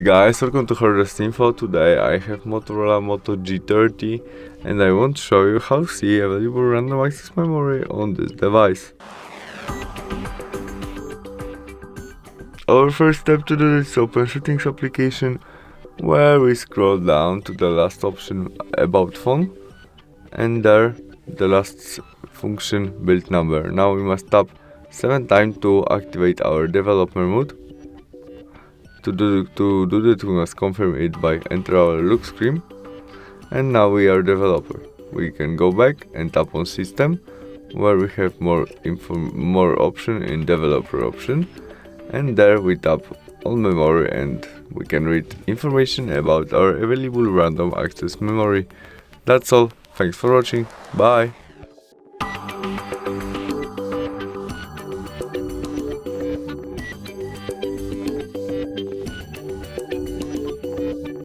Guys, welcome to HardReset.Info. Today I have Motorola Moto G30 and I want to show you how to see available random access memory on this device. Our first step to do is open Settings application, where we scroll down to the last option, About Phone, and there the last function, Build Number. Now we must tap 7 times to activate our developer mode. To do that, we must confirm it by enter our look screen, and now we are developer. We can go back and tap on System, where we have more option in developer option, and there we tap on memory and we can read information about our available random access memory. That's all. Thanks for watching. Bye.